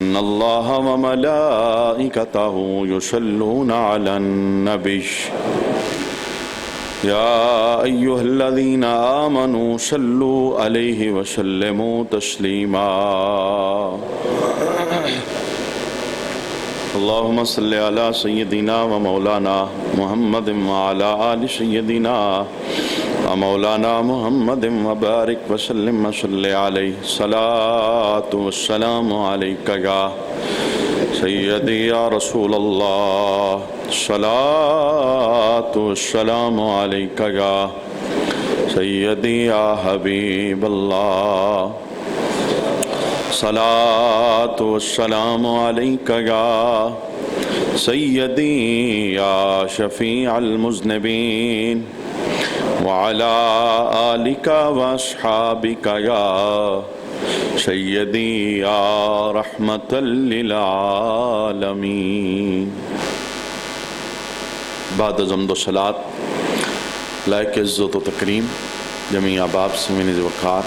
إن الله وملائكته يصلون على النبي يا أيها الذين آمنوا صلوا عليه وسلموا تسليما اللهم صل على سيدنا ومولانا محمد وعلى آل سيدنا مولانا محمد وبارک وسلم وصل علیہ الصلاۃ والسلام علیک یا سیدی یا رسول اللہ الصلاۃ والسلام علیک یا سیدی یا حبیب اللہ الصلاۃ والسلام علیک یا سیدی یا شفیع المذنبین وعلى آلك واصحابك يا سيدي يا رحمة للعالمين بعد حمد و صلاة لائق عزت و تکریم جمیع احباب سمعین وقار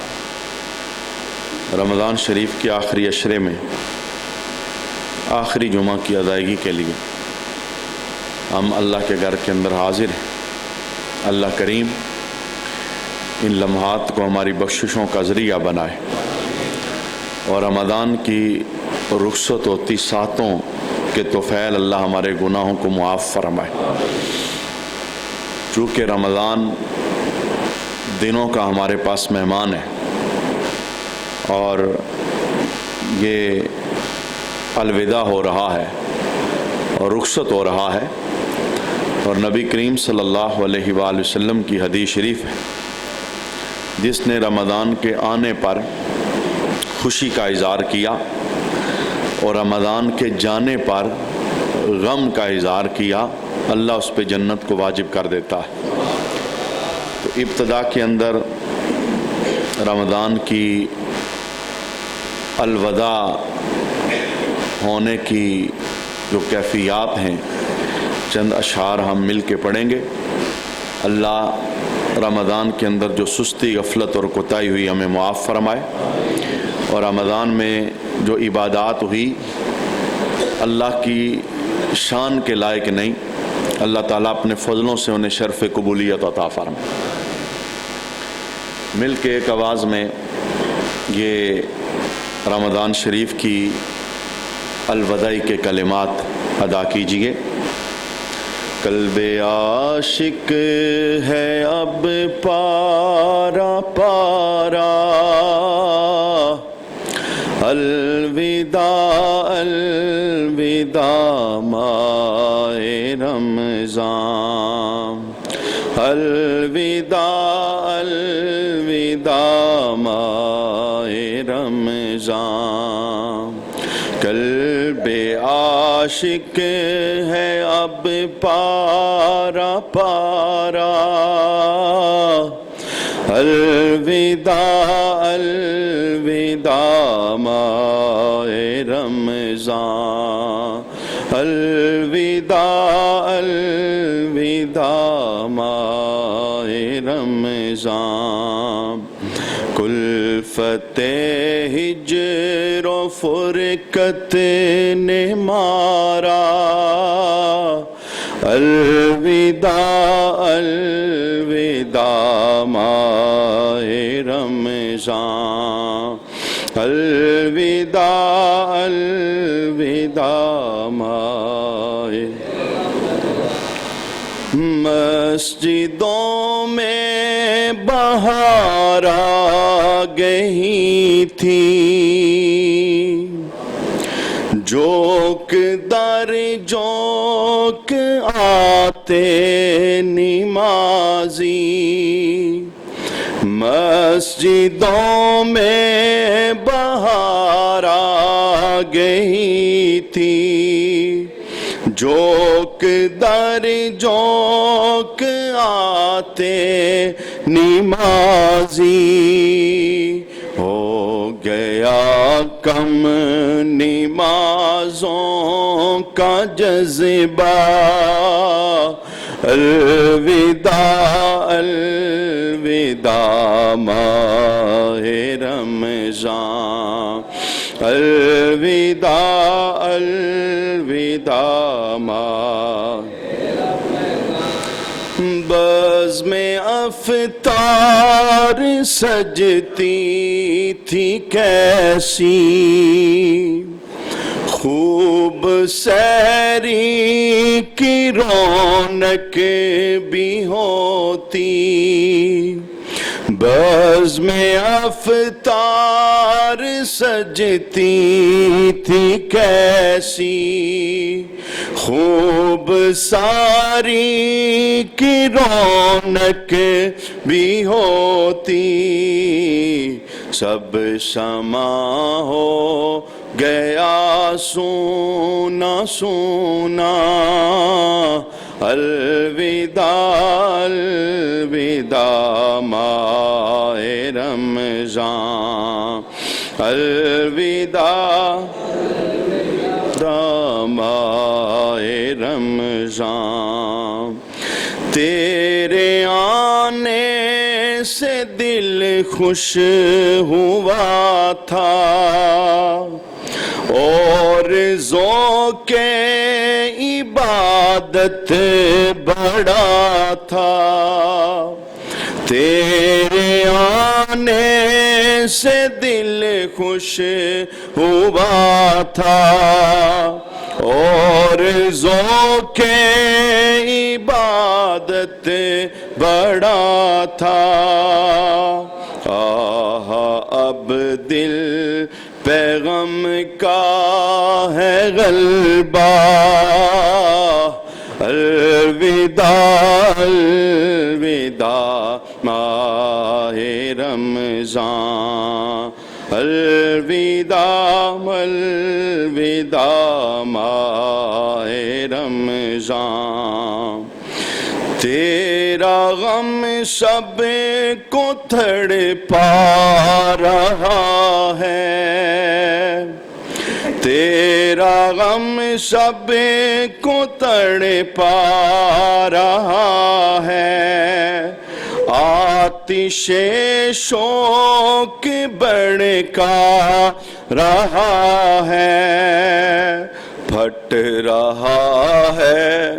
رمضان شریف کے آخری عشرے میں آخری جمعہ کی ادائیگی کے لیے ہم اللہ کے گھر کے اندر حاضر ہیں۔ اللہ کریم ان لمحات کو ہماری بخششوں کا ذریعہ بنائے اور رمضان کی رخصت ہوتی ساتوں کے طفیل اللہ ہمارے گناہوں کو معاف فرمائے۔ چونکہ رمضان دنوں کا ہمارے پاس مہمان ہے اور یہ الوداع ہو رہا ہے اور رخصت ہو رہا ہے، اور نبی کریم صلی اللہ علیہ وآلہ وسلم کی حدیث شریف ہے، جس نے رمضان کے آنے پر خوشی کا اظہار کیا اور رمضان کے جانے پر غم کا اظہار کیا، اللہ اس پہ جنت کو واجب کر دیتا ہے۔ تو ابتدا کے اندر رمضان کی الوداع ہونے کی جو کیفیات ہیں چند اشعار ہم مل کے پڑھیں گے۔ اللہ رمضان کے اندر جو سستی غفلت اور کوتاہی ہوئی ہمیں معاف فرمائے، اور رمضان میں جو عبادات ہوئی اللہ کی شان کے لائق نہیں، اللہ تعالیٰ اپنے فضلوں سے انہیں شرف قبولیت عطا فرمائے۔ مل کے ایک آواز میں یہ رمضان شریف کی الوداعی کے کلمات ادا کیجیے۔ قلب عاشق ہے اب پارا پارا، الوداع الوداع ماہ رمضان، الوداع الوداع ماہ رمضان۔ قلب عاشق ہے اب پارا پارا، الوداع الوداع ماہ رمضان، الوداع الوداع ماہ رمضان۔ کلفت ہجر و فرقت نے مارا، الوداع الوداع ماہ رمضان، الوداع الوداع ماہ۔ مسجدوں میں بہار آ گئی تھی، جوک در جوک آتے نمازی، مسجدوں میں بہار آ گئی تھی، جوک در جوک آتے نمازی، ہو گیا کم نمازوں کا جذبہ، الوداع الوداع ماہ رمضان، الوداع الوداع ماہ بزم افطار سجتی تھی کیسی خوب سیری کی رونق بھی ہوتی بزم افطار سجتی تھی کیسی خوب ساری کی رونق بھی ہوتی سب سما ہو گیا سونا سونا الوداع الوداع ماہ رمضان الوداع ماہ رمضان تیرے آنے سے دل خوش ہوا تھا اور ذوق عبادت بڑا تھا تیرے آنے سے دل خوش ہوا تھا اور ذوق عبادت بڑا تھا اب دل پیغام کا ہے غلبہ الوداع الوداع ماہ رمضان الوداع الوداع ماہ رمضان تیرا غم سب کو تڑپا رہا ہے تیرا غم سب کو تڑپا رہا ہے آتش شوق بڑھکا رہا ہے پھٹ رہا ہے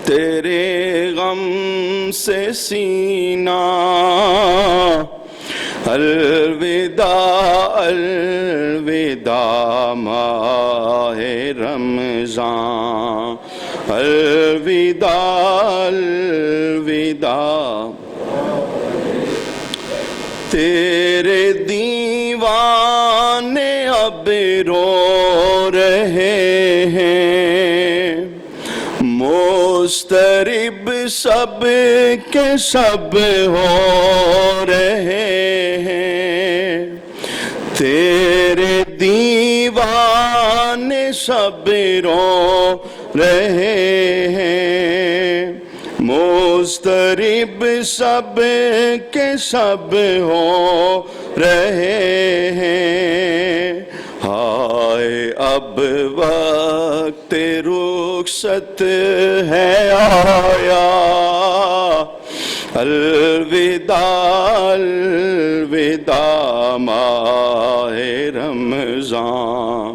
تیرے غم سے سینہ الوداع الوداع ماہ رمضان الوداع الوداع تیرے دیوانے اب رو رہے ہیں مسترب سب کے سب ہو رہے ہیں تیرے دیوانے سب رو رہے ہیں مسترب سب کے سب ہو رہے ہیں ہائے اب وقت رخصت ہے آیا الوداع الوداع ماہ رمضان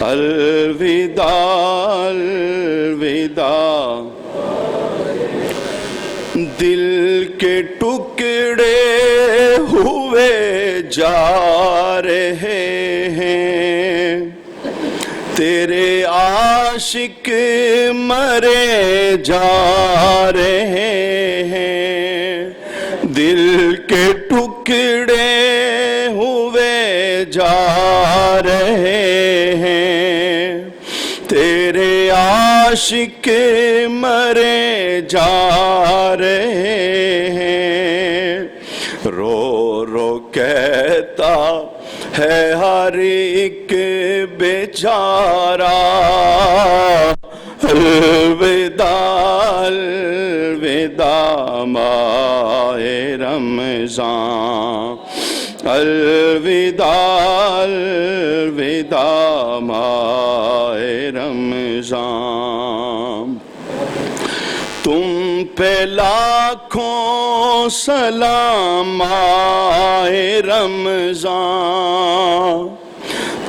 الوداع الوداع دل کے ٹکڑے ہوئے جا رہے ہیں تیرے عاشق مرے جا رہے ہیں دل کے ٹکڑے ہوئے جا رہے ہیں تیرے عاشق مرے جا رہے ہیں رو رو کہتا ہے ہر ایک بیچارہ الوداع الوداع ماہ رمضان الوداع الوداع ماہ رمضان تم پہ لاکھوں سلام ماہ رمضان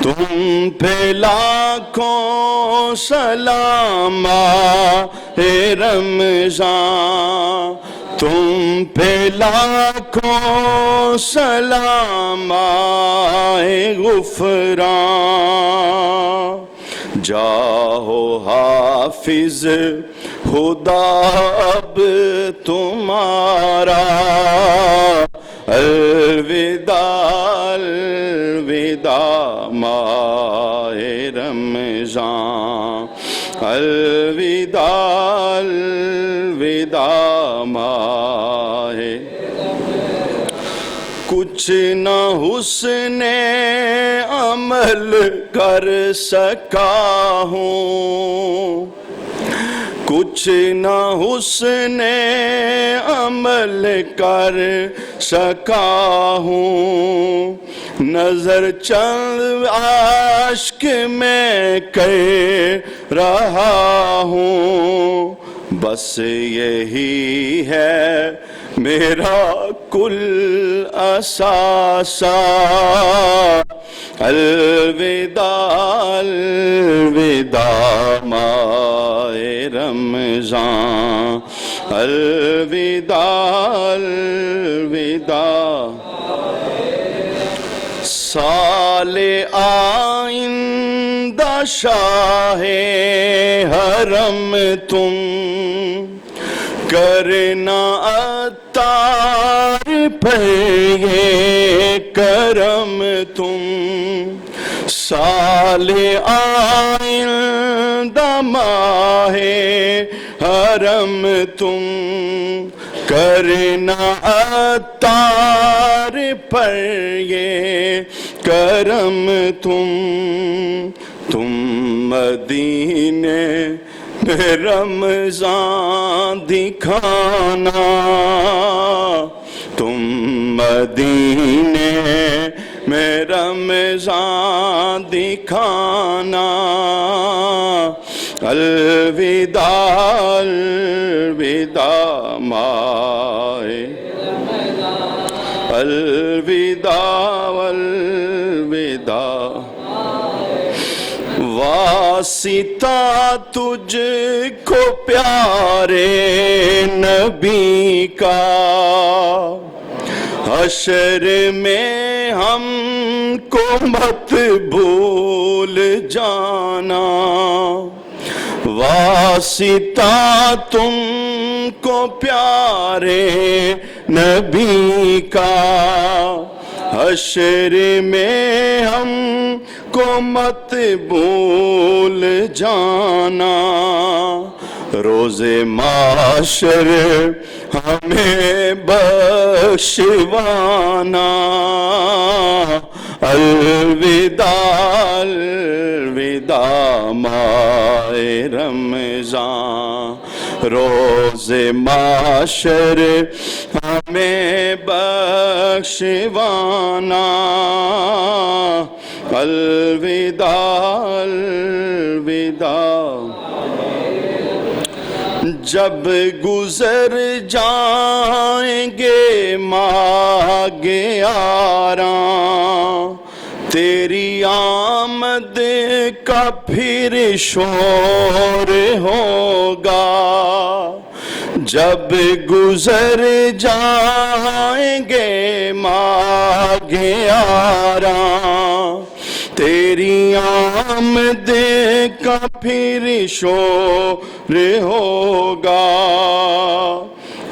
تم پہ لاکھوں سلام ماہ رمضان، تم پہ لاکھوں سلام ماہ غفران، جاؤ حافظ خدا اب تمہارا، الوداع الوداع ماہ رمضان، الوداع الوداع ماہ، کچھ نہ حسن عمل کر سکا ہوں، کچھ نہ حسن عمل کر سکا ہوں، نظر چند عشق میں کر رہا ہوں، بس یہی ہے میرا کل اثاثہ، الوداع الوداع ماہ رمضان، الوداع الوداع، سال آئندہ شاہ حرم تم، کرنا عطار پر یہ کرم تم، سال آئندہ ماہ حرم تم، کرنا عطار پر یہ کرم تم مدینے میں رمضان دکھانا، تم مدینے میں رمضان دکھانا، الوداع الوداع ماہ، الوداع الوداع، واسطہ تجھ کو پیارے نبی کا، حشر میں ہم کو مت بھول جانا، واسطہ تم کو پیارے نبی کا، حشر میں ہم کو مت بھول جانا، روز معاشر ہمیں بخشوانا، الوداع الوداع ماہ رمضان، روز معاشر ہمیں بخشوانا، الوداع الوداع، جب گزر جائیں گے ماہ گیارہ، تیری آمد کا پھر شور ہوگا، جب گزر جائیں گے ماہ گیارہ، تیری آمد کا پھر شور ہوگا،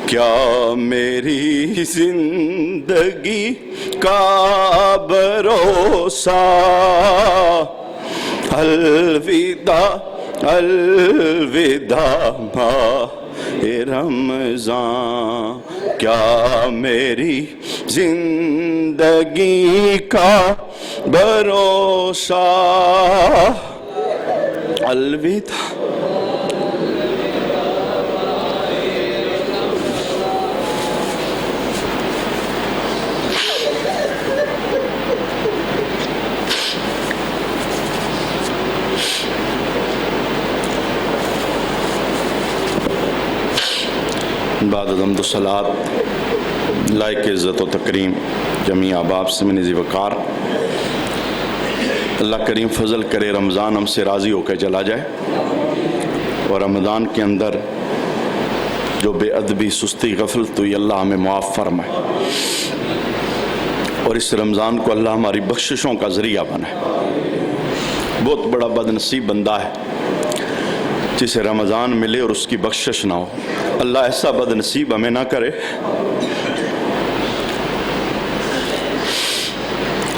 کیا میری زندگی کا بھروسہ، الوداع الوداع ماہ رمضان، کیا میری زندگی کا بھروسہ، الوداع بعد حمد و صلات لائق عزت و تکریم جمیع احباب سے میں نذیر وقار، اللہ کریم فضل کرے رمضان ہم سے راضی ہو کے چلا جائے، اور رمضان کے اندر جو بے ادبی، سستی، غفلت ہوئی اللہ ہمیں معاف فرمائے، اور اس رمضان کو اللہ ہماری بخششوں کا ذریعہ بنائے۔ بہت بڑا بد نصیب بندہ ہے جسے رمضان ملے اور اس کی بخشش نہ ہو۔ اللہ ایسا بد نصیب ہمیں نہ کرے۔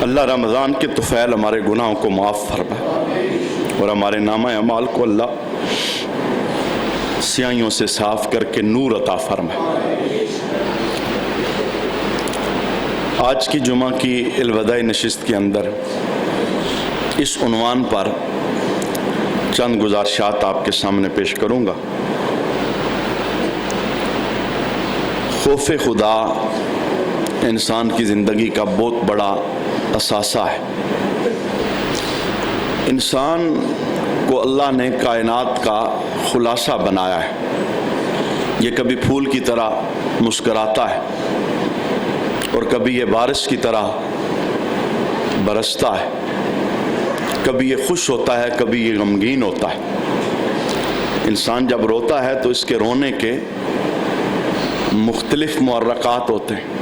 اللہ رمضان کے طفیل ہمارے گناہوں کو معاف فرمائے، اور ہمارے نامہ اعمال کو اللہ سیاہیوں سے صاف کر کے نور عطا فرمائے۔ آج کی جمعہ کی الوداعی نشست کے اندر اس عنوان پر چند گزارشات آپ کے سامنے پیش کروں گا۔ خوف خدا انسان کی زندگی کا بہت بڑا اثاثہ ہے۔ انسان کو اللہ نے کائنات کا خلاصہ بنایا ہے۔ یہ کبھی پھول کی طرح مسکراتا ہے، اور کبھی یہ بارش کی طرح برستا ہے، کبھی یہ خوش ہوتا ہے، کبھی یہ غمگین ہوتا ہے۔ انسان جب روتا ہے تو اس کے رونے کے مختلف محرکات ہوتے ہیں۔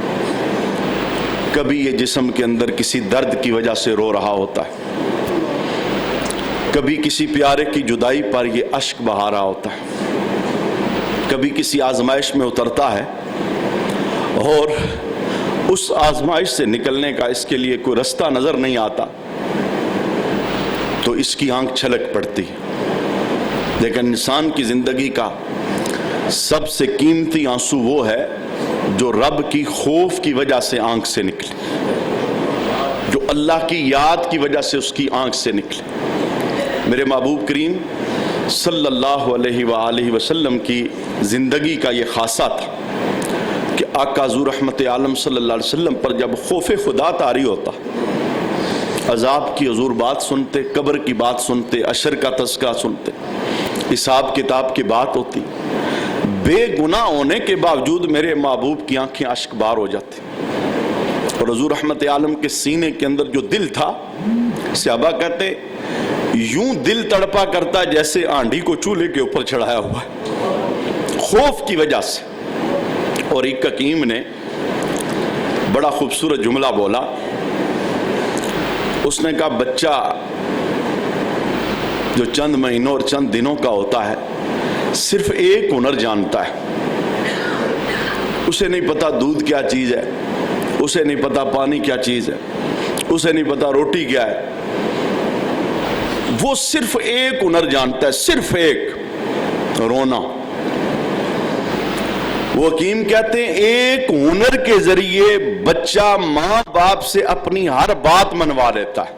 کبھی یہ جسم کے اندر کسی درد کی وجہ سے رو رہا ہوتا ہے، کبھی کسی پیارے کی جدائی پر یہ اشک بہا رہا ہوتا ہے، کبھی کسی آزمائش میں اترتا ہے اور اس آزمائش سے نکلنے کا اس کے لیے کوئی رستہ نظر نہیں آتا تو اس کی آنکھ چھلک پڑتی ہے۔ لیکن انسان کی زندگی کا سب سے قیمتی آنسو وہ ہے جو رب کی خوف کی وجہ سے آنکھ سے نکلے، جو اللہ کی یاد کی وجہ سے اس کی آنکھ سے نکلے۔ میرے محبوب کریم صلی اللہ علیہ وآلہ وسلم کی زندگی کا یہ خاصہ تھا کہ آقا حضور رحمت عالم صلی اللہ علیہ وسلم پر جب خوف خدا طاری ہوتا، عذاب کی حضور بات سنتے، قبر کی بات سنتے، عشر کا تذکرہ سنتے، حساب کتاب کی بات ہوتی، بے گناہ ہونے کے باوجود میرے محبوب کی آنکھیں اشک بار ہو جاتی، اور حضور رحمت عالم کے سینے کے اندر جو دل تھا، صحابہ کہتے یوں دل تڑپا کرتا جیسے آنڈی کو چولہے کے اوپر چڑھایا ہوا ہے، خوف کی وجہ سے۔ اور ایک حکیم نے بڑا خوبصورت جملہ بولا، اس نے کہا بچہ جو چند مہینوں اور چند دنوں کا ہوتا ہے صرف ایک ہنر جانتا ہے، اسے نہیں پتا دودھ کیا چیز ہے، اسے نہیں پتا پانی کیا چیز ہے، اسے نہیں پتا روٹی کیا ہے، وہ صرف ایک ہنر جانتا ہے، صرف ایک، رونا۔ وہ حکیم کہتے ہیں ایک ہنر کے ذریعے بچہ ماں باپ سے اپنی ہر بات منوا لیتا ہے۔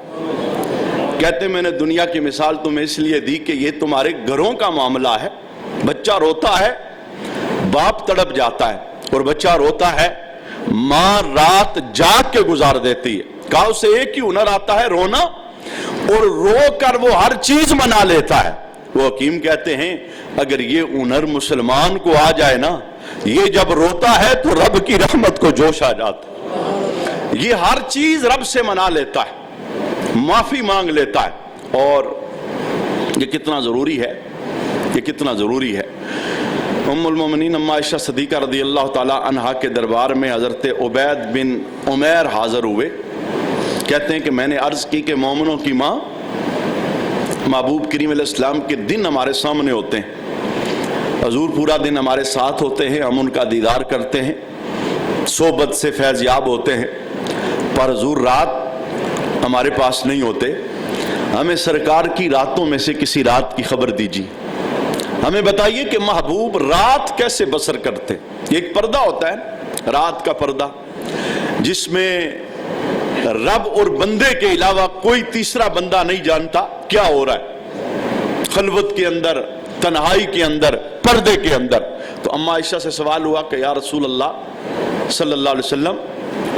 کہتے ہیں میں نے دنیا کی مثال تمہیں اس لیے دی کہ یہ تمہارے گھروں کا معاملہ ہے۔ بچہ روتا ہے، باپ تڑپ جاتا ہے، اور بچہ روتا ہے، ماں رات جاگ کے گزار دیتی ہے۔ کہا اسے ایک ہی ہنر آتا ہے، رونا، اور رو کر وہ ہر چیز منا لیتا ہے۔ وہ حکیم کہتے ہیں اگر یہ ہنر مسلمان کو آ جائے نا، یہ جب روتا ہے تو رب کی رحمت کو جوش آ جاتا ہے، یہ ہر چیز رب سے منا لیتا ہے، معافی مانگ لیتا ہے۔ اور یہ کتنا ضروری ہے، یہ کتنا ضروری ہے۔ ام المومنین اما عائشہ صدیقہ رضی اللہ تعالی عنہا کے دربار میں حضرت عبید بن عمیر حاضر ہوئے۔ کہتے ہیں کہ میں نے عرض کی کہ مومنوں کی ماں، محبوب کریم علیہ السلام کے دن ہمارے سامنے ہوتے ہیں، حضور پورا دن ہمارے ساتھ ہوتے ہیں، ہم ان کا دیدار کرتے ہیں، صحبت سے فیض یاب ہوتے ہیں، پر حضور رات ہمارے پاس نہیں ہوتے، ہمیں سرکار کی راتوں میں سے کسی رات کی خبر دیجیے، ہمیں بتائیے کہ محبوب رات کیسے بسر کرتے۔ یہ ایک پردہ ہوتا ہے، رات کا پردہ، جس میں رب اور بندے کے علاوہ کوئی تیسرا بندہ نہیں جانتا کیا ہو رہا ہے، خلوت کے اندر، تنہائی کے اندر، پردے کے اندر۔ تو اما عائشہ سے سوال ہوا کہ یا رسول اللہ صلی اللہ علیہ وسلم،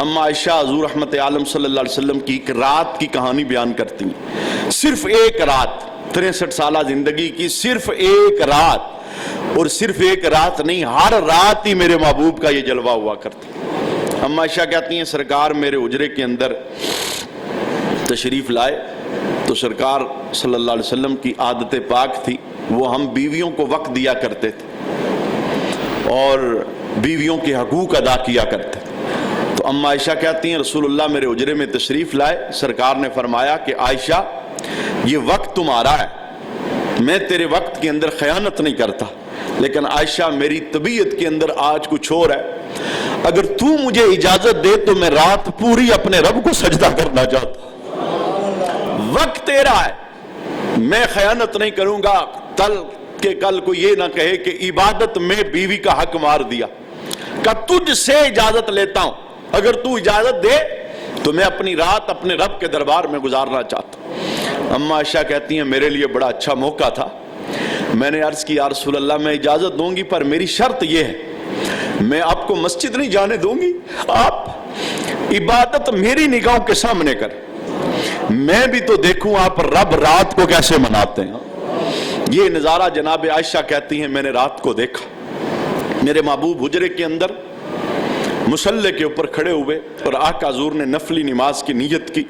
اما عائشہ حضور رحمت عالم صلی اللہ علیہ وسلم کی ایک رات کی کہانی بیان کرتی ہیں، صرف ایک رات، 63 سالہ زندگی کی صرف ایک رات، اور صرف ایک رات نہیں، ہر رات ہی میرے محبوب کا یہ جلوہ ہوا کرتا۔ اما عائشہ کہتی ہیں سرکار میرے حجرے کے اندر تشریف لائے، تو سرکار صلی اللہ علیہ وسلم کی عادت پاک تھی، وہ ہم بیویوں کو وقت دیا کرتے تھے اور بیویوں کے حقوق ادا کیا کرتے تھے۔ تو اما عائشہ کہتی ہیں رسول اللہ میرے حجرے میں تشریف لائے، سرکار نے فرمایا کہ عائشہ یہ وقت تمہارا ہے، میں تیرے وقت کے اندر خیانت نہیں کرتا، لیکن عائشہ میری طبیعت کے اندر آج کچھ اور ہے، اگر تو مجھے اجازت دے تو میں رات پوری اپنے رب کو سجدہ کرنا چاہتا، وقت تیرا ہے، میں خیانت نہیں کروں گا، کل کو یہ نہ کہے کہ عبادت میں بیوی کا حق مار دیا، کہ تجھ سے اجازت لیتا ہوں، اگر تو اجازت دے تو میں اپنی رات اپنے رب کے دربار میں گزارنا چاہتا ہوں۔ اما عائشہ کہتی ہیں میرے لیے بڑا اچھا موقع تھا، میں نے عرض کی یا رسول اللہ میں اجازت دوں گی پر میری شرط یہ ہے میں آپ کو مسجد نہیں جانے دوں گی، آپ عبادت میری نگاہوں کے سامنے کریں، میں بھی تو دیکھوں آپ رب رات کو کیسے مناتے ہیں۔ یہ نظارہ جناب عائشہ کہتی ہیں میں نے رات کو دیکھا، میرے محبوب حجرے کے اندر مصلی کے اوپر کھڑے ہوئے اور آقا حضور نے نفلی نماز کی نیت کی۔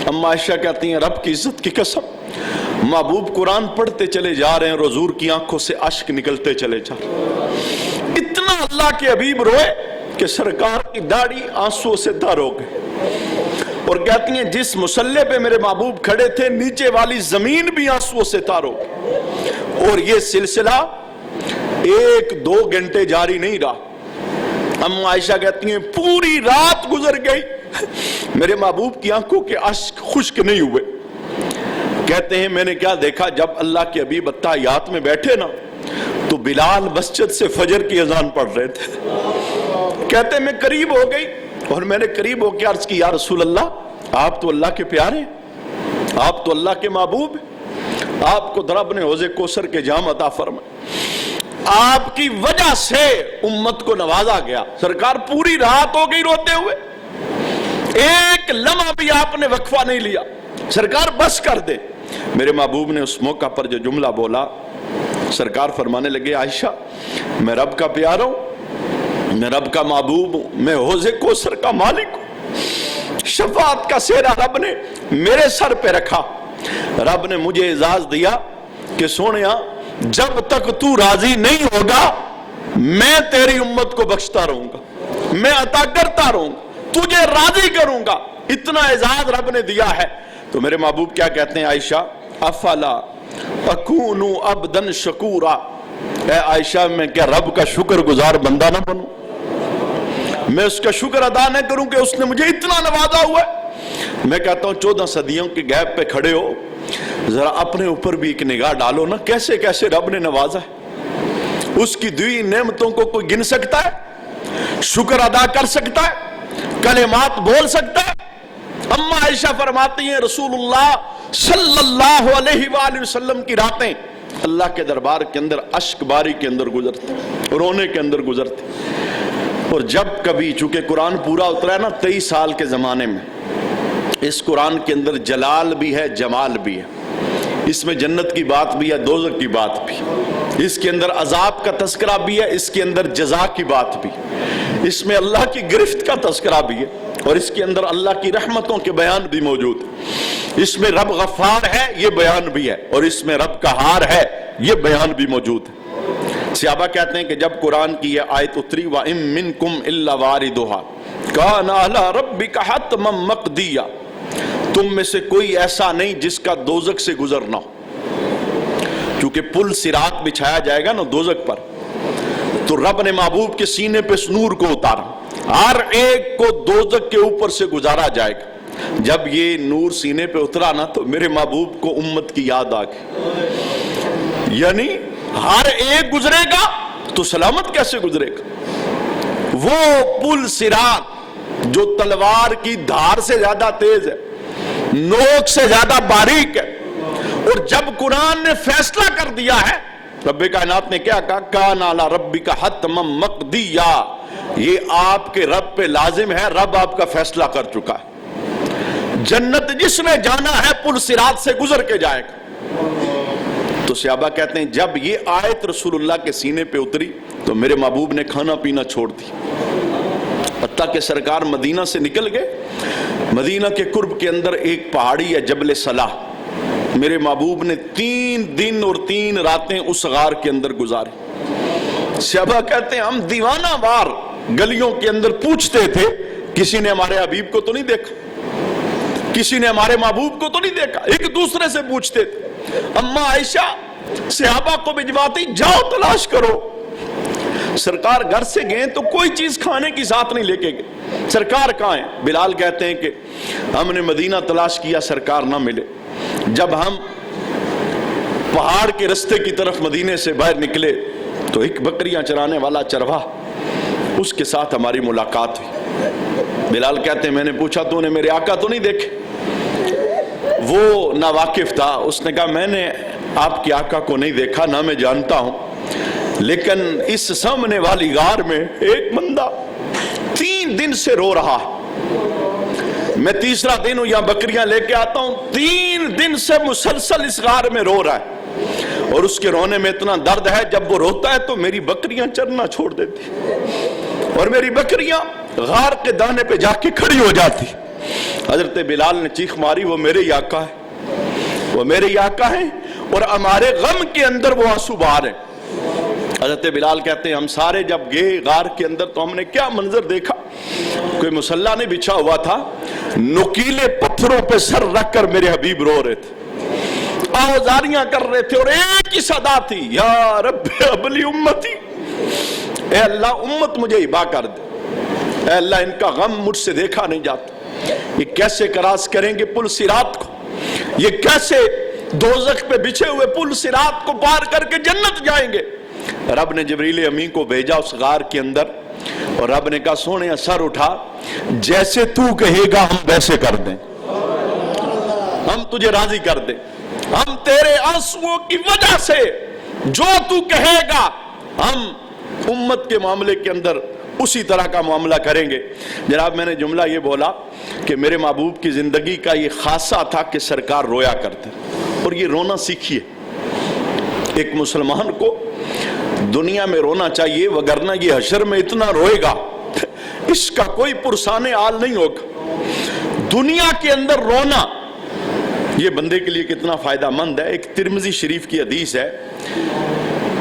اما عائشہ کہتی ہیں رب کی عزت کی قسم محبوب قرآن پڑھتے چلے جا رہے ہیں اور حضور کی آنکھوں سے اشک نکلتے چلے جا رہے ہیں، اتنا اللہ کے حبیب روئے کہ سرکار کی داڑھی آنسوں سے تر ہو گئے، اور کہتی ہیں جس مصلی پہ میرے محبوب کھڑے تھے نیچے والی زمین بھی آنسوں سے تر ہو گئی، اور یہ سلسلہ 1-2 گھنٹے جاری نہیں رہا۔ اما عائشہ کہتی ہیں پوری رات گزر گئی، میرے محبوب کی آنکھوں کے اشک خشک نہیں ہوئے۔ کہتے ہیں میں نے کیا دیکھا، جب اللہ کے حبیب اتحیات میں بیٹھے نا تو بلال مسجد سے فجر کی اذان پڑھ رہے تھے۔ کہتے ہیں میں قریب ہو گئی اور میں نے قریب ہو کے عرض کی یا رسول اللہ آپ تو اللہ کے پیارے، آپ تو اللہ کے محبوب، آپ کو رب نے حوض کوثر کے جام عطا فرمائے، آپ کی وجہ سے امت کو نوازا گیا۔ سرکار پوری رات ہو گئی روتے ہوئے، ایک لمحہ بھی آپ نے وقفہ نہیں لیا، سرکار بس کر دے۔ میرے محبوب نے اس موقع پر جو جملہ بولا، سرکار فرمانے لگے عائشہ میں رب کا پیارا ہوں، میں رب کا محبوب ہوں، میں حوض کوثر کا مالک ہوں، شفاعت کا سہرا رب نے میرے سر پہ رکھا، رب نے مجھے اعزاز دیا کہ سونیا جب تک تو راضی نہیں ہوگا میں تیری امت کو بخشتا رہوں گا، میں عطا کرتا رہوں گا، تجھے راضی کروں گا، اتنا اعزاز رب نے دیا ہے۔ تو میرے محبوب کیا کہتے ہیں عائشہ افلا اکون عبدا شکورا، اے عائشہ میں کیا رب کا شکر گزار بندہ نہ بنوں، میں اس کا شکر ادا نہ کروں کہ اس نے مجھے اتنا نوازا ہوا ہے۔ میں کہتا ہوں 14 صدیوں کے گیپ پہ کھڑے ہو، ذرا اپنے اوپر بھی ایک نگاہ ڈالو نا، کیسے کیسے رب نے نوازا ہے، اس کی دی نعمتوں کو کوئی گن سکتا ہے، شکر ادا کر سکتا ہے، کلمات بول سکتا ہے۔ اما عائشہ فرماتی ہیں رسول اللہ صلی اللہ علیہ وآلہ وسلم کی راتیں اللہ کے دربار کے اندر اشک باری کے اندر گزرتی، رونے کے اندر گزرتی، اور جب کبھی چونکہ قرآن پورا اترا ہے نا 23 سال کے زمانے میں، اس قرآن کے اندر جلال بھی ہے جمال بھی ہے، اس میں جنت کی بات بھی ہے دوزخ کی بات بھی، اس کے اندر عذاب کا تذکرہ بھی ہے، اس کے اندر جزا کی بات بھی، اس میں اللہ کی گرفت کا تذکرہ بھی ہے، اور اس کے اندر اللہ کی رحمتوں کے بیان بھی موجود ہے، اس میں رب غفار ہے یہ بیان بھی ہے، اور اس میں رب قہار ہے یہ بیان بھی موجود ہے۔ صحابہ کہتے ہیں کہ جب قرآن کی یہ آیت اتری وَإِن مِّنكُمْ إِلَّا وَارِدُهَا كَانَ عَلَىٰ رَبِّكَ حَتْمًا مَّقْضِيًّا، تم میں سے کوئی ایسا نہیں جس کا دوزخ سے گزرنا ہو، کیونکہ پل صراط بچھایا جائے گا نا دوزخ پر، تو رب نے محبوب کے سینے پہ اس نور کو اتارا، ہر ایک کو دوزخ کے اوپر سے گزارا جائے گا۔ جب یہ نور سینے پہ اترا نا تو میرے محبوب کو امت کی یاد آ گئی، یعنی ہر ایک گزرے گا تو سلامت کیسے گزرے گا؟ وہ پل صراط جو تلوار کی دھار سے زیادہ تیز ہے، نوک سے زیادہ باریک ہے، اور جب قرآن نے فیصلہ کر دیا ہے، رب کائنات نے کیا کہا کان علی ربک حتما مقضیا، یہ آپ کے رب پہ لازم ہے، رب آپ کا فیصلہ کر چکا ہے، جنت جس نے جانا ہے پل صراط سے گزر کے جائے گا۔ تو صحابہ کہتے ہیں جب یہ آیت رسول اللہ کے سینے پہ اتری تو میرے محبوب نے کھانا پینا چھوڑ دی، حتیٰ کہ سرکار مدینہ سے نکل گئے، مدینہ کے قرب کے اندر ایک پہاڑی ہے جبل صلاح، میرے محبوب نے 3 دن اور 3 راتیں اس غار کے اندر گزاری۔ صحابہ کہتے ہیں ہم دیوانہ وار گلیوں کے اندر پوچھتے تھے، کسی نے ہمارے حبیب کو تو نہیں دیکھا، کسی نے ہمارے محبوب کو تو نہیں دیکھا، ایک دوسرے سے پوچھتے تھے۔ اماں عائشہ صحابہ کو بھجواتی، جاؤ تلاش کرو۔ سرکار گھر سے گئے تو کوئی چیز کھانے کی ساتھ نہیں لے کے گئے، سرکار کہاں ہیں؟ بلال کہتے ہیں کہ ہم نے مدینہ تلاش کیا، سرکار نہ ملے۔ جب ہم پہاڑ کے رستے کی طرف مدینے سے باہر نکلے تو ایک بکریاں چرانے والا چرواہ، اس کے ساتھ ہماری ملاقات ہوئی۔ بلال کہتے ہیں میں نے پوچھا تو نے میرے آقا تو نہیں دیکھے؟ وہ ناواقف تھا، اس نے کہا میں نے آپ کے آقا کو نہیں دیکھا، نہ میں جانتا ہوں، لیکن اس سامنے والی غار میں ایک بندہ 3 دن سے رو رہا ہے، میں تیسرا دن ہوں یہاں بکریاں لے کے آتا ہوں، 3 دن سے مسلسل اس غار میں رو رہا ہے، اور اس کے رونے میں اتنا درد ہے جب وہ روتا ہے تو میری بکریاں چرنا چھوڑ دیتی اور میری بکریاں غار کے دانے پہ جا کے کھڑی ہو جاتی۔ حضرت بلال نے چیخ ماری، وہ میرے ہی آقا ہے، وہ میرے ہی آقا ہیں، اور ہمارے غم کے اندر وہ آنسو بہا رہے ہیں۔ حضرت بلال کہتے ہیں ہم سارے جب گئے غار کے اندر تو ہم نے کیا منظر دیکھا، کوئی مصلی نہیں بچھا ہوا تھا، نکیلے پتھروں پہ سر رکھ کر میرے حبیب رو رہے تھے، آوازاریاں کر رہے تھے، اور ایک ہی صدا تھی، یا رب ابلی امتی، اے اللہ امت مجھے ہبا کر دے، اے اللہ ان کا غم مجھ سے دیکھا نہیں جاتا، یہ کیسے کراس کریں گے پل صراط کو، یہ کیسے دوزخ پہ بچھے ہوئے پل صراط کو پار کر کے جنت جائیں گے۔ رب نے جبریل امین کو بھیجا اس غار کے اندر، اور رب نے کہا سونے سر اٹھا، جیسے تو کہے گا ہم ویسے کر دیں، ہم تجھے راضی کر دیں، ہم تیرے آنسوؤں کی وجہ سے جو تو کہے گا ہم امت کے معاملے کے اندر اسی طرح کا معاملہ کریں گے۔ جناب میں نے جملہ یہ بولا کہ میرے محبوب کی زندگی کا یہ خاصہ تھا کہ سرکار رویا کرتے، اور یہ رونا سیکھیے۔ ایک مسلمان کو دنیا میں رونا چاہیے، وگرنہ یہ حشر میں اتنا روئے گا اس کا کوئی پرسان حال نہیں ہوگا۔ دنیا کے اندر رونا یہ بندے کے لیے کتنا فائدہ مند ہے۔ ایک ترمذی شریف کی حدیث ہے،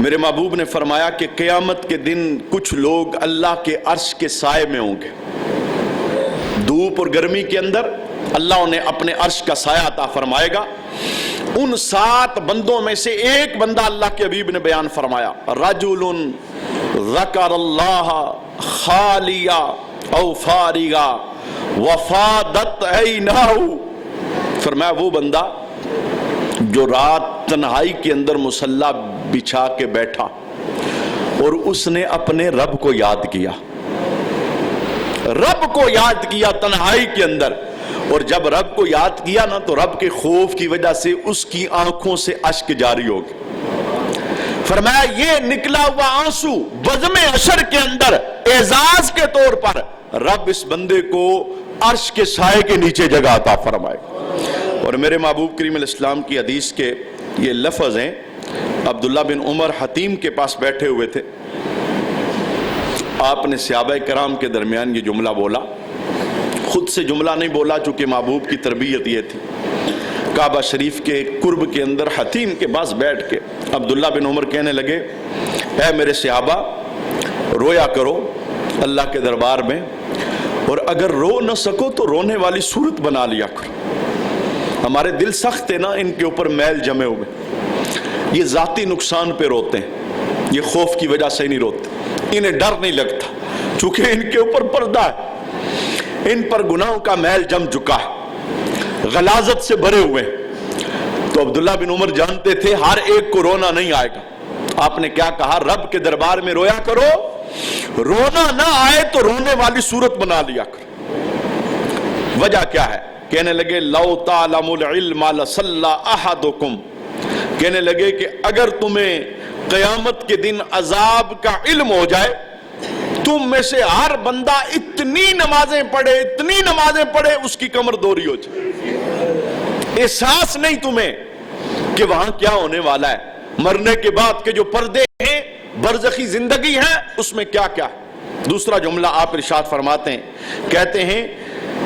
میرے محبوب نے فرمایا کہ قیامت کے دن کچھ لوگ اللہ کے عرش کے سائے میں ہوں گے، دھوپ اور گرمی کے اندر اللہ انہیں اپنے عرش کا سایہ عطا فرمائے گا۔ ان 7 بندوں میں سے ایک بندہ اللہ کے حبیب نے بیان فرمایا، رجل ذکر اللہ خالیا او فارغا وفادت عیناہ، فرمایا وہ بندہ جو رات تنہائی کے اندر مصلی بچھا کے بیٹھا اور اس نے اپنے رب کو یاد کیا، رب کو یاد کیا تنہائی کے اندر، اور جب رب کو یاد کیا نا تو رب کے خوف کی وجہ سے اس کی آنکھوں سے اشک جاری ہو گئے۔ فرمایا یہ نکلا ہوا آنسو بزم حشر کے اندر اعزاز کے طور پر رب اس بندے کو عرش کے سائے کے نیچے جگہ عطا فرمائے۔ اور میرے محبوب کریم علیہ السلام کی حدیث کے یہ لفظ ہیں، عبداللہ بن عمر حتیم کے پاس بیٹھے ہوئے تھے، آپ نے صحابہ کرام کے درمیان یہ جملہ بولا، خود سے جملہ نہیں بولا چونکہ محبوب کی تربیت یہ تھی۔ کعبہ شریف کے قرب کے اندر حتیم کے پاس بیٹھ کے عبداللہ بن عمر کہنے لگے، اے میرے صحابہ رویا کرو اللہ کے دربار میں، اور اگر رو نہ سکو تو رونے والی صورت بنا لیا کرو۔ ہمارے دل سخت ہے نا، ان کے اوپر میل جمے ہوئے، یہ ذاتی نقصان پہ روتے ہیں، یہ خوف کی وجہ سے نہیں روتے، انہیں ڈر نہیں لگتا چونکہ ان کے اوپر پردہ ہے، ان پر گناہوں کا میل جم چکا ہے، غلاظت سے بھرے ہوئے۔ تو عبداللہ بن عمر جانتے تھے ہر ایک کو رونا نہیں آئے گا، آپ نے کیا کہا، رب کے دربار میں رویا کرو، رونا نہ آئے تو رونے والی صورت بنا لیا کرو۔ وجہ کیا ہے؟ کہنے لگے لو تعلم العلم لصلی احدکم، کہنے لگے کہ اگر تمہیں قیامت کے دن عذاب کا علم ہو جائے، تم میں سے ہر بندہ اتنی نمازیں پڑھے اس کی کمر دوری ہو جائے، احساس نہیں تمہیں کہ وہاں کیا ہونے والا ہے، مرنے کے بعد کے جو پردے ہیں، برزخی زندگی ہے، اس میں کیا کیا ہے۔ دوسرا جملہ آپ ارشاد فرماتے ہیں، کہتے ہیں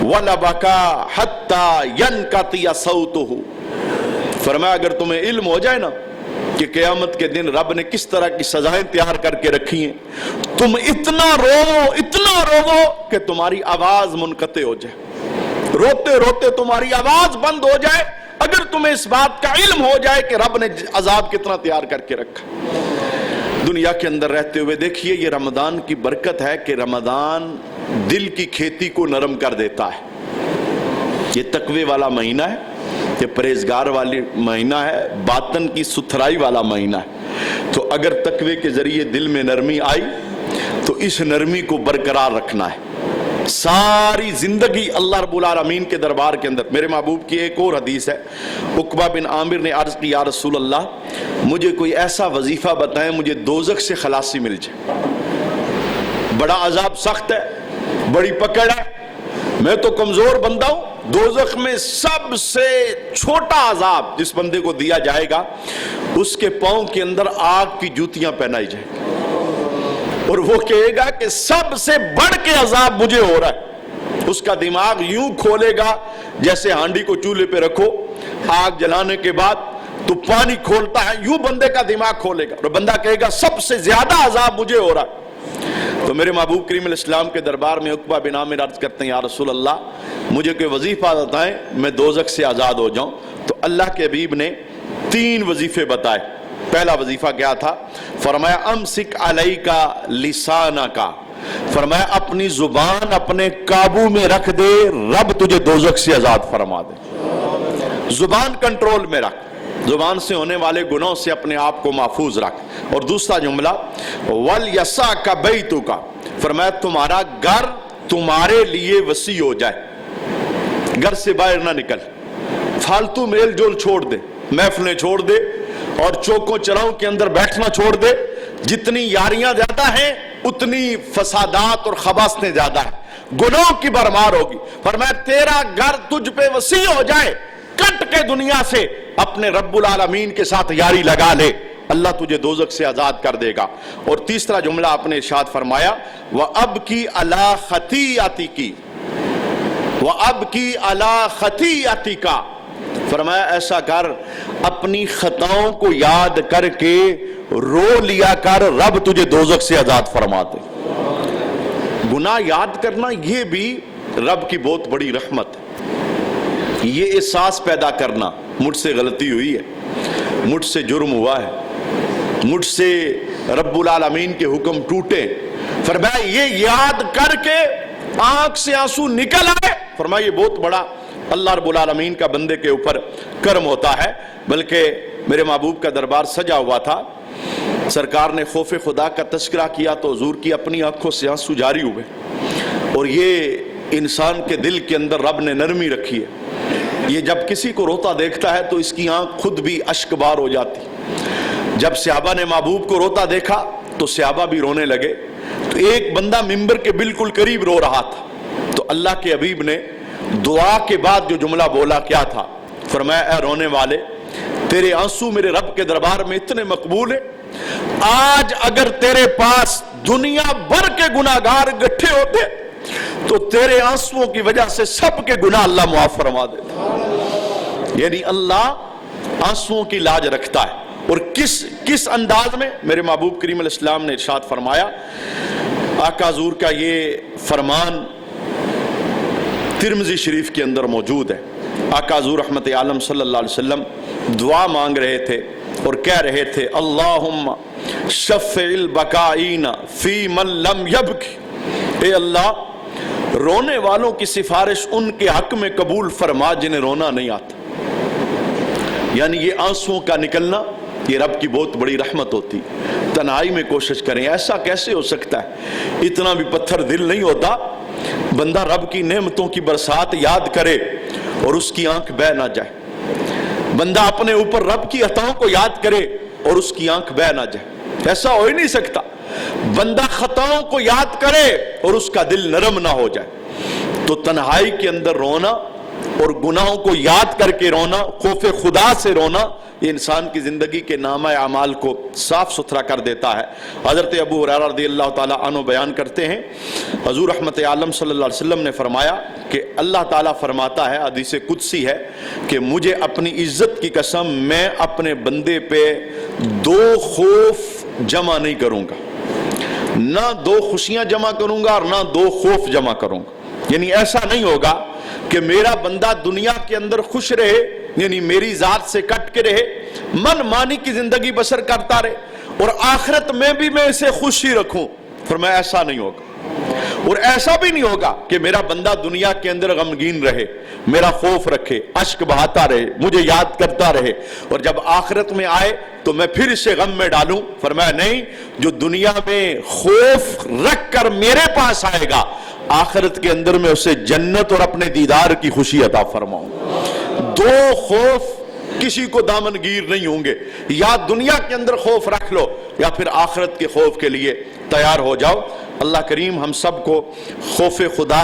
وَلَبَكَا حَتَّى يَنْقَطِعَ صَوْتُهُ، فرمایا اگر تمہیں علم ہو جائے نا کہ قیامت کے دن رب نے کس طرح کی سزائیں تیار کر کے رکھی ہیں، تم اتنا رو کہ تمہاری آواز منقطع ہو جائے، روتے روتے تمہاری آواز بند ہو جائے، اگر تمہیں اس بات کا علم ہو جائے کہ رب نے عذاب کتنا تیار کر کے رکھا۔ دنیا کے اندر رہتے ہوئے دیکھیے یہ رمضان کی برکت ہے کہ رمضان دل کی کھیتی کو نرم کر دیتا ہے۔ یہ تقوی والا مہینہ ہے، یہ پرہیزگار والی مہینہ ہے، باطن کی ستھرائی والا مہینہ ہے۔ تو اگر تقوی کے ذریعے دل میں نرمی آئی تو اس نرمی کو برقرار رکھنا ہے ساری زندگی اللہ رب العالمین کے دربار کے اندر۔ میرے محبوب کی ایک اور حدیث ہے، عقبہ بن عامر نے عرض کی یا رسول اللہ مجھے کوئی ایسا وظیفہ بتائیں مجھے دوزخ سے خلاصی مل جائے، بڑا عذاب سخت ہے، بڑی پکڑ ہے، میں تو کمزور بندہ ہوں، دوزخ میں سب سے چھوٹا عذاب جس بندے کو دیا جائے گا اس کے پاؤں کے اندر آگ کی جوتیاں پہنائی جائیں گی، اور وہ کہے گا کہ سب سے بڑھ کے عذاب مجھے ہو رہا ہے۔ اس کا دماغ یوں کھولے گا جیسے ہانڈی کو چولہے پہ رکھو، آگ جلانے کے بعد تو پانی کھولتا ہے، یوں بندے کا دماغ کھولے گا اور بندہ کہے گا سب سے زیادہ عذاب مجھے ہو رہا ہے۔ تو میرے محبوب کریم علیہ السلام کے دربار میں عقبہ بن عامر عرض کرتے ہیں یا رسول اللہ مجھے کوئی وظیفہ بتائیں میں دوزخ سے آزاد ہو جاؤں۔ تو اللہ کے حبیب نے 3 وظیفے بتائے۔ پہلا وظیفہ کیا تھا؟ فرمایا امسک علیکا لسانکا، فرمایا اپنی زبان اپنے قابو میں رکھ دے، رب تجھے دوزخ سے آزاد فرما دے۔ زبان کنٹرول میں رکھ، زبان سے ہونے والے گناہوں سے اپنے آپ کو محفوظ رکھ۔ اور دوسرا جملہ وَلْيَسَعْكَ بَيْتُكَ، فرمایا تمہارا گھر تمہارے لیے وسیع ہو جائے، گھر سے باہر نہ نکل، فالتو میل جول چھوڑ دے، محفلیں چھوڑ دے اور چوکوں چراؤں کے اندر بیٹھنا چھوڑ دے۔ جتنی یاریاں زیادہ ہیں اتنی فسادات اور خباثتیں زیادہ ہیں، گناہوں کی بھرمار ہوگی۔ فرمایا تیرا گھر تجھ پہ وسیع ہو جائے، کٹ کے دنیا سے اپنے رب العالمین کے ساتھ یاری لگا لے، اللہ تجھے دوزخ سے آزاد کر دے گا۔ اور تیسرا جملہ آپ نے ارشاد فرمایا وَأَبْكِي عَلَىٰ خَطِيئَتِكِ وَأَبْكِي عَلَىٰ خَطِيئَتِكَ، فرمایا ایسا کر اپنی خطاؤں کو یاد کر کے رو لیا کر، رب تجھے دوزخ سے آزاد فرما دے۔ گناہ یاد کرنا یہ بھی رب کی بہت بڑی رحمت ہے، یہ احساس پیدا کرنا مجھ سے غلطی ہوئی ہے، مجھ سے جرم ہوا ہے، مجھ سے رب العالمین کے حکم ٹوٹے، فرمایا یہ یاد کر کے آنکھ سے آنسو نکل آئے، فرمایا یہ بہت بڑا اللہ رب العالمین کا بندے کے اوپر کرم ہوتا ہے۔ بلکہ میرے محبوب کا دربار سجا ہوا تھا، سرکار نے خوف خدا کا تذکرہ کیا تو حضور کی اپنی آنکھوں سے آنسو جاری ہوئے، اور یہ انسان کے دل کے اندر رب نے نرمی رکھی ہے، یہ جب کسی کو روتا دیکھتا ہے تو اس کی آنکھ خود بھی اشک بار ہو جاتی۔ جب صحابہ نے محبوب کو روتا دیکھا تو صحابہ بھی رونے لگے، تو ایک بندہ ممبر کے بالکل قریب رو رہا تھا، تو اللہ کے حبیب نے دعا کے بعد جو جملہ بولا کیا تھا؟ فرمایا اے رونے والے تیرے آنسو میرے رب کے دربار میں اتنے مقبول ہیں، آج اگر تیرے پاس دنیا بھر کے گناہگار اکٹھے ہوتے تو تیرے آنسوؤں کی وجہ سے سب کے گناہ اللہ معاف فرما دیتا۔ یعنی اللہ آنسوؤں کی لاج رکھتا ہے۔ اور کس انداز میں؟ میرے محبوب کریم علیہ السلام نے ارشاد فرمایا، آقا حضور کا یہ فرمان ترمذی شریف کے اندر موجود ہے، آقا حضور رحمت عالم صلی اللہ علیہ وسلم دعا مانگ رہے تھے اور کہہ رہے تھے اللہم شفع البکائین فی من لم یبکی، اے اللہ رونے والوں کی سفارش ان کے حق میں قبول فرما جنہیں رونا نہیں آتا۔ یعنی یہ آنسوؤں کا نکلنا یہ رب کی بہت بڑی رحمت ہوتی۔ تنہائی میں کوشش کریں، ایسا کیسے ہو سکتا ہے؟ اتنا بھی پتھر دل نہیں ہوتا، بندہ رب کی نعمتوں کی برسات یاد کرے اور اس کی آنکھ بہہ نہ جائے، بندہ اپنے اوپر رب کی عطاؤں کو یاد کرے اور اس کی آنکھ بہہ نہ جائے، ایسا ہو ہی نہیں سکتا۔ بندہ خطاؤں کو یاد کرے اور اس کا دل نرم نہ ہو جائے۔ تو تنہائی کے اندر رونا اور گناہوں کو یاد کر کے رونا، خوف خدا سے رونا، یہ انسان کی زندگی کے نامہ اعمال کو صاف ستھرا کر دیتا ہے۔ حضرت ابو ہریرہ رضی اللہ تعالیٰ عنہ بیان کرتے ہیں، حضور رحمت عالم صلی اللہ علیہ وسلم نے فرمایا کہ اللہ تعالیٰ فرماتا ہے، حدیث قدسی ہے، کہ مجھے اپنی عزت کی قسم میں اپنے بندے پہ 2 خوف جمع نہیں کروں گا، نہ 2 خوشیاں جمع کروں گا اور نہ 2 خوف جمع کروں گا۔ یعنی ایسا نہیں ہوگا کہ میرا بندہ دنیا کے اندر خوش رہے، یعنی میری ذات سے کٹ کے رہے، من مانی کی زندگی بسر کرتا رہے، اور آخرت میں بھی میں اسے خوش ہی رکھوں۔ فرمایا ایسا نہیں ہوگا۔ اور ایسا بھی نہیں ہوگا کہ میرا بندہ دنیا کے اندر غمگین رہے، میرا خوف رکھے، اشک بہاتا رہے، مجھے یاد کرتا رہے، اور جب آخرت میں آئے تو میں پھر اسے غم میں ڈالوں۔ فرمایا نہیں، جو دنیا میں خوف رکھ کر میرے پاس آئے گا، آخرت کے اندر میں اسے جنت اور اپنے دیدار کی خوشی عطا فرماؤں۔ 2 خوف کسی کو دامنگیر نہیں ہوں گے، یا دنیا کے اندر خوف رکھ لو یا پھر آخرت کے خوف کے لیے تیار ہو جاؤ۔ اللہ کریم ہم سب کو خوف خدا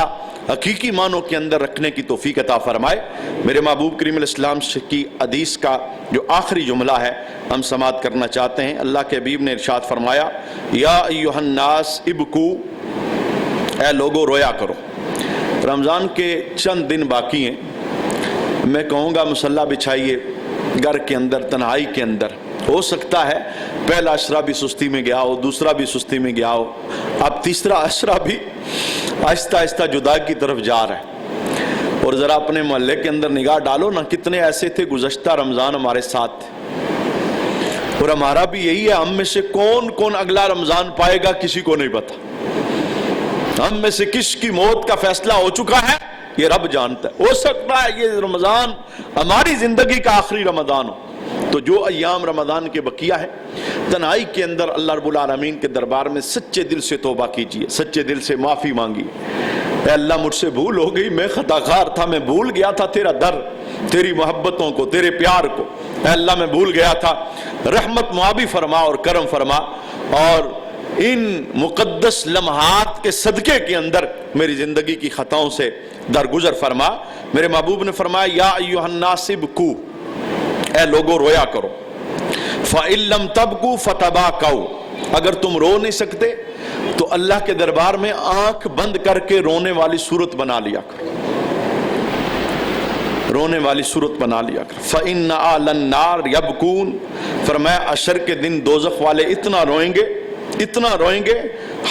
حقیقی معنوں کے اندر رکھنے کی توفیق عطا فرمائے۔ میرے محبوب کریم علیہ السلام کی حدیث کا جو آخری جملہ ہے ہم سماعت کرنا چاہتے ہیں۔ اللہ کے حبیب نے ارشاد فرمایا، یا ایھا الناس ابکو، اے لوگو رویا کرو۔ رمضان کے چند دن باقی ہیں، میں کہوں گا مصلی بچھائیے گھر کے اندر، تنہائی کے اندر۔ ہو سکتا ہے پہلا عشرہ بھی سستی میں گیا ہو، دوسرا بھی سستی میں گیا ہو، اب تیسرا عشرہ بھی آہستہ آہستہ جدا کی طرف جا رہا ہے۔ اور ذرا اپنے محلے کے اندر نگاہ ڈالو نا، کتنے ایسے تھے گزشتہ رمضان ہمارے ساتھ تھے، اور ہمارا بھی یہی ہے، ہم میں سے کون کون اگلا رمضان پائے گا کسی کو نہیں پتا۔ ہم میں سے کس کی موت کا فیصلہ ہو چکا ہے یہ رب جانتا ہے۔ ہو سکتا ہے یہ رمضان ہماری زندگی کا آخری رمضان ہو۔ تو جو ایام رمضان کے بقیہ ہے، تنہائی کے اندر اللہ رب العالمین کے دربار میں سچے دل سے توبہ کیجیے، سچے دل سے معافی مانگیے۔ اے اللہ مجھ سے بھول ہو گئی، میں خطا کار تھا، میں بھول گیا تھا تیرا در، تیری محبتوں کو، تیرے پیار کو۔ اے اللہ میں بھول گیا تھا، رحمت معابی فرما اور کرم فرما، اور ان مقدس لمحات کے صدقے کے اندر میری زندگی کی خطاؤں سے درگزر فرما۔ میرے محبوب نے فرمایا، یا ایھا الناس ابکو، اے لوگو رویا کرو، فَإِن لَّمْ تَبْكُوا فَتَبَاكَوْا، اگر تم رو نہیں سکتے تو اللہ کے دربار میں آنکھ بند کر کے رونے والی صورت بنا لیا کرو، رونے والی صورت بنا لیا کرو۔ فَإِنَّ أَهْلَ النَّارِ يَبْكُونَ، فرمایا عشر کے دن دوزخ والے اتنا روئیں گے، اتنا روئیں گے،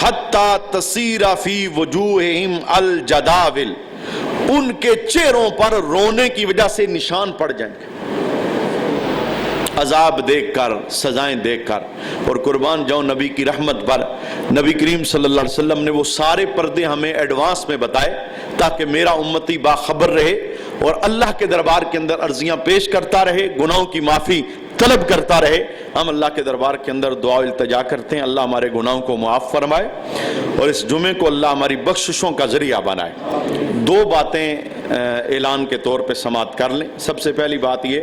حَتَّى تَصِيرَ فِي وُجُوهِهِمْ الْجَدَاوِلُ، ان کے چہروں پر رونے کی وجہ سے نشان پڑ جائیں گے، عذاب دیکھ کر، سزائیں دیکھ کر۔ اور قربان جاؤں نبی کی رحمت پر، نبی کریم صلی اللہ علیہ وسلم نے وہ سارے پردے ہمیں ایڈوانس میں بتائے تاکہ میرا امتی باخبر رہے اور اللہ کے دربار کے اندر عرضیاں پیش کرتا رہے، گناہوں کی معافی طلب کرتا رہے۔ ہم اللہ کے دربار کے اندر دعا التجا کرتے ہیں، اللہ ہمارے گناہوں کو معاف فرمائے اور اس جمعے کو اللہ ہماری بخششوں کا ذریعہ بنائے۔ 2 باتیں اعلان کے طور پہ سماعت کر لیں۔ سب سے پہلی بات یہ،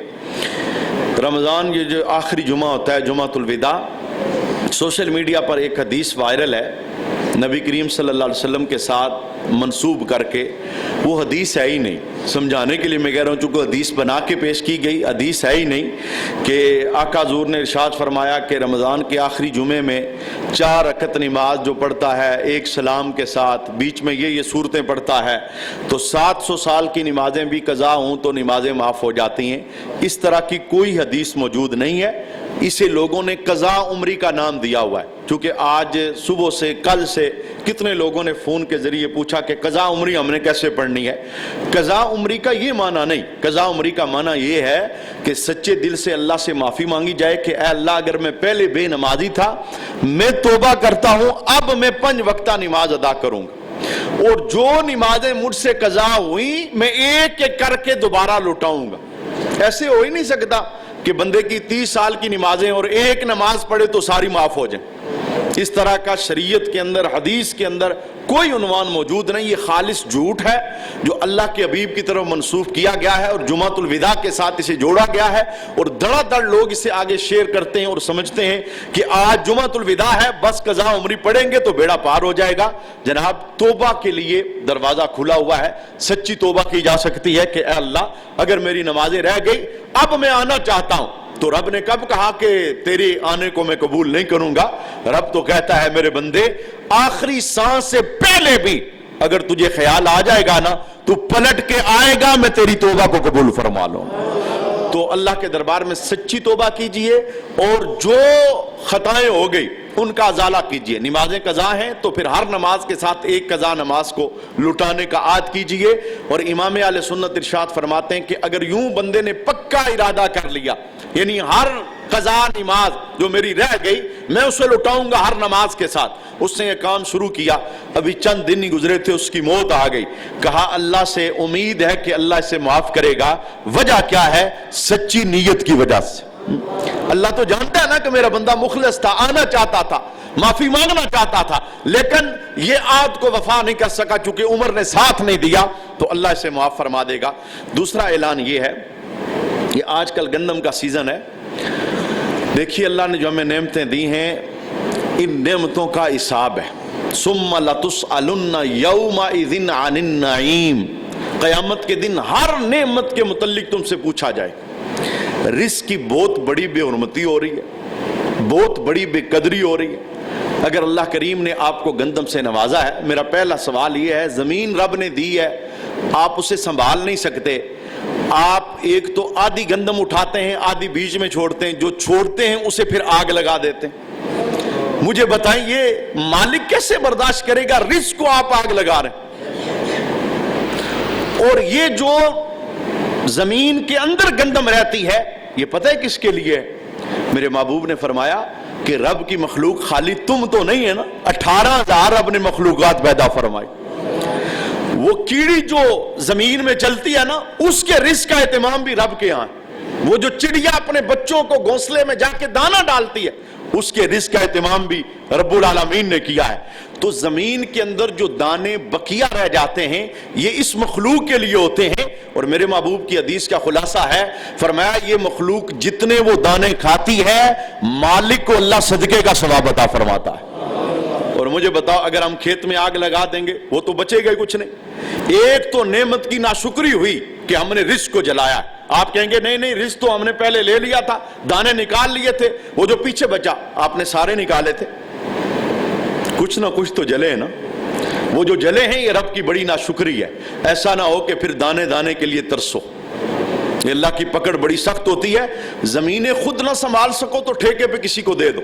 رمضان یہ جو آخری جمعہ ہوتا ہے، جمعۃ الوداع، سوشل میڈیا پر ایک حدیث وائرل ہے نبی کریم صلی اللہ علیہ وسلم کے ساتھ منسوب کر کے، وہ حدیث ہے ہی نہیں۔ سمجھانے کے لیے میں کہہ رہا ہوں، چونکہ حدیث بنا کے پیش کی گئی، حدیث ہے ہی نہیں کہ آقا حضور نے ارشاد فرمایا کہ رمضان کے آخری جمعے میں 4 رکعت نماز جو پڑھتا ہے ایک سلام کے ساتھ، بیچ میں یہ صورتیں پڑھتا ہے، تو 700 سال کی نمازیں بھی قضا ہوں تو نمازیں معاف ہو جاتی ہیں۔ اس طرح کی کوئی حدیث موجود نہیں ہے، اسے لوگوں نے قضا عمری کا نام دیا ہوا ہے، کیونکہ آج صبح سے کل سے کتنے لوگوں نے فون کے ذریعے پوچھا کہ قضا عمری ہم نے کیسے پڑھنی ہے۔ قضا عمری کا یہ معنی نہیں، قضا عمری کا معنی یہ ہے کہ سچے دل سے اللہ سے معافی مانگی جائے کہ اے اللہ اگر میں پہلے بے نمازی تھا، میں توبہ کرتا ہوں، اب میں 5 وقتہ نماز ادا کروں گا، اور جو نمازیں مجھ سے قضا ہوئیں میں ایک ایک کر کے دوبارہ لوٹاؤں گا۔ ایسے ہو ہی نہیں سکتا کہ بندے کی 30 سال کی نمازیں اور ایک نماز پڑھے تو ساری معاف ہو جائیں، اس طرح کا شریعت کے اندر، حدیث کے اندر کوئی عنوان موجود نہیں. یہ خالص جھوٹ ہے جو اللہ کے حبیب کی طرف منسوب کیا گیا ہے، اور جمعۃ الوداع کے ساتھ اسے جوڑا گیا ہے، اور دڑا دڑ لوگ اسے آگے شیئر کرتے ہیں اور سمجھتے ہیں کہ آج جمعۃ الوداع ہے، بس قضا عمری پڑھیں گے تو بیڑا پار ہو جائے گا. جناب، توبہ کے لیے دروازہ کھلا ہوا ہے. سچی توبہ کی جا سکتی ہے کہ اے اللہ اگر میری نمازیں رہ گئی، اب میں آنا چاہتا ہوں. تو رب نے کب کہا کہ تیرے آنے کو میں قبول نہیں کروں گا؟ رب تو کہتا ہے میرے بندے، آخری سانس سے پہلے بھی اگر تجھے خیال آ جائے گا نا تو پلٹ کے آئے گا، میں تیری توبہ کو قبول فرما لوں. تو اللہ کے دربار میں سچی توبہ کیجئے، اور جو خطائیں ہو گئی ان کا ازالہ کیجئے. نمازیں قضا ہیں تو پھر ہر نماز کے ساتھ ایک قضا نماز کو لٹانے کا عہد کیجئے. اور امام اہل سنت ارشاد فرماتے ہیں کہ اگر یوں بندے نے پکا ارادہ کر لیا، یعنی ہر قضا نماز جو میری رہ گئی میں اسے لٹاؤں گا ہر نماز کے ساتھ، اس نے یہ کام شروع کیا، ابھی چند دن ہی گزرے تھے اس کی موت آ گئی. کہا اللہ سے امید ہے کہ اللہ اسے معاف کرے گا. وجہ کیا ہے؟ سچی نیت کی وجہ سے. اللہ تو جانتا ہے نا کہ میرا بندہ مخلص تھا، آنا چاہتا تھا، معافی مانگنا چاہتا تھا، لیکن یہ عہد کو وفا نہیں کر سکا چونکہ عمر نے ساتھ نہیں دیا، تو اللہ اسے معاف فرما دے گا. دوسرا اعلان یہ ہے، یہ آج کل گندم کا سیزن ہے. دیکھیے اللہ نے جو ہمیں نعمتیں دی ہیں، ان نعمتوں کا حساب ہے. ثم لتسألن یومئذ عن النعیم، قیامت کے دن ہر نعمت کے متعلق تم سے پوچھا جائے. رزق کی بہت بڑی بے حرمتی ہو رہی ہے، بہت بڑی بے قدری ہو رہی ہے. اگر اللہ کریم نے آپ کو گندم سے نوازا ہے، میرا پہلا سوال یہ ہے، زمین رب نے دی ہے، آپ اسے سنبھال نہیں سکتے. آپ ایک تو آدھی گندم اٹھاتے ہیں، آدھی بیج میں چھوڑتے ہیں، جو چھوڑتے ہیں اسے پھر آگ لگا دیتے ہیں. مجھے بتائیں یہ مالک کیسے برداشت کرے گا؟ رزق کو آپ آگ لگا رہے ہیں. اور یہ جو زمین کے اندر گندم رہتی ہے، یہ پتہ ہے کس کے لیے ہے؟ میرے محبوب نے فرمایا کہ رب کی مخلوق خالی تم تو نہیں ہے نا، 18,000 رب نے مخلوقات پیدا فرمائی. وہ کیڑی جو زمین میں چلتی ہے نا، اس کے رزق کا اہتمام بھی رب کے ہاں ہے. وہ جو چڑیا اپنے بچوں کو گھونسلے میں جا کے دانہ ڈالتی ہے، اس کے رزق کا اہتمام بھی رب العالمین نے کیا ہے. تو زمین کے اندر جو دانے بقیہ رہ جاتے ہیں، یہ اس مخلوق کے لیے ہوتے ہیں. اور میرے محبوب کی حدیث کا خلاصہ ہے، فرمایا یہ مخلوق جتنے وہ دانے کھاتی ہے، مالک کو اللہ صدقے کا ثواب عطا فرماتا ہے. اور مجھے بتاؤ اگر ہم کھیت میں آگ لگا دیں گے وہ تو بچے گا کچھ نہیں. ایک تو نعمت کی ناشکری ہوئی کہ ہم نے رزق کو جلایا. آپ کہیں گے نہیں نہیں، رزق تو ہم نے پہلے لے لیا تھا، دانے نکال لیے تھے، وہ جو پیچھے بچا آپ نے سارے نکالے تھے. کچھ نہ کچھ تو جلے ہیں نا. وہ جو جلے ہیں یہ رب کی بڑی ناشکری ہے. ایسا نہ ہو کہ پھر دانے دانے کے لیے ترسو. یہ اللہ کی پکڑ بڑی سخت ہوتی ہے. زمینیں خود نہ سنبھال سکو تو ٹھیکے پہ کسی کو دے دو.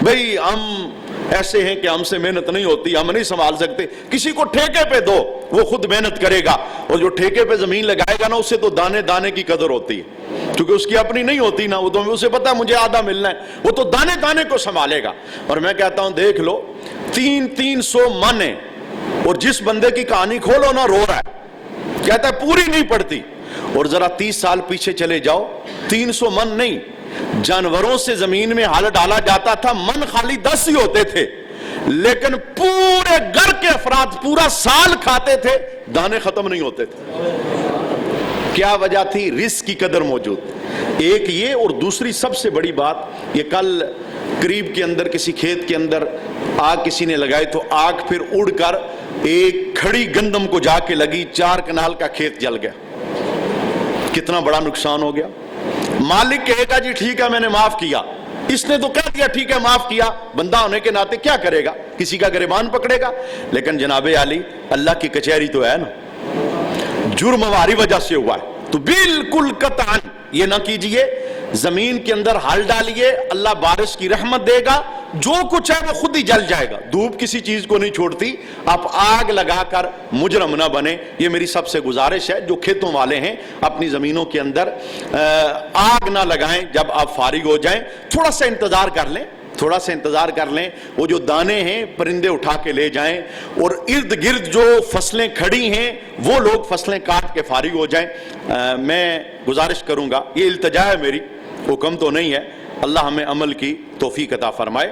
بھئی ہم ایسے ہیں کہ ہم سے محنت نہیں ہوتی، ہم نہیں سنبھال سکتے، کسی کو ٹھیکے پہ دو، وہ خود محنت کرے گا. اور جو ٹھیکے پہ زمین لگائے گا نا، اسے تو دانے دانے کی قدر ہوتی ہے، کیونکہ اس کی اپنی نہیں ہوتی نا. وہ تو اسے پتا ہے مجھے آدھا ملنا ہے، وہ تو دانے دانے کو سنبھالے گا. اور میں کہتا ہوں دیکھ لو 300 من ہے، اور جس بندے کی کہانی کھولو نا رو رہا ہے، کہتا ہے پوری نہیں پڑتی. اور ذرا 30 سال پیچھے چلے جاؤ، 300 من نہیں، جانوروں سے زمین میں حال ڈالا جاتا تھا، من خالی 10 ہی ہوتے تھے، لیکن پورے گھر کے افراد پورا سال کھاتے تھے، دانے ختم نہیں ہوتے تھے. کیا وجہ تھی؟ رزق کی قدر موجود. ایک یہ، اور دوسری سب سے بڑی بات، یہ کل قریب کے اندر کسی کھیت کے اندر آگ کسی نے لگائی تو آگ پھر اڑ کر ایک کھڑی گندم کو جا کے لگی، 4 کنال کا کھیت جل گیا. کتنا بڑا نقصان ہو گیا. مالک کہے گا جی ٹھیک ہے میں نے معاف کیا، اس نے تو کہہ دیا ٹھیک ہے معاف کیا، بندہ ہونے کے ناطے کیا کرے گا؟ کسی کا گریبان پکڑے گا؟ لیکن جناب عالی اللہ کی کچہری تو ہے نا، جرم ہماری وجہ سے ہوا ہے، تو بالکل قطعاً یہ نہ کیجئے. زمین کے اندر ہل ڈالیے، اللہ بارش کی رحمت دے گا، جو کچھ ہے وہ خود ہی جل جائے گا. دھوپ کسی چیز کو نہیں چھوڑتی. آپ آگ لگا کر مجرم نہ بنے، یہ میری سب سے گزارش ہے. جو کھیتوں والے ہیں اپنی زمینوں کے اندر آگ نہ لگائیں. جب آپ فارغ ہو جائیں تھوڑا سا انتظار کر لیں، تھوڑا سا انتظار کر لیں. وہ جو دانے ہیں پرندے اٹھا کے لے جائیں، اور ارد گرد جو فصلیں کھڑی ہیں وہ لوگ فصلیں کاٹ کے فارغ ہو جائیں. میں گزارش کروں گا، یہ التجا ہے میری، حکم تو نہیں ہے. اللہ ہمیں عمل کی توفیق عطا فرمائے.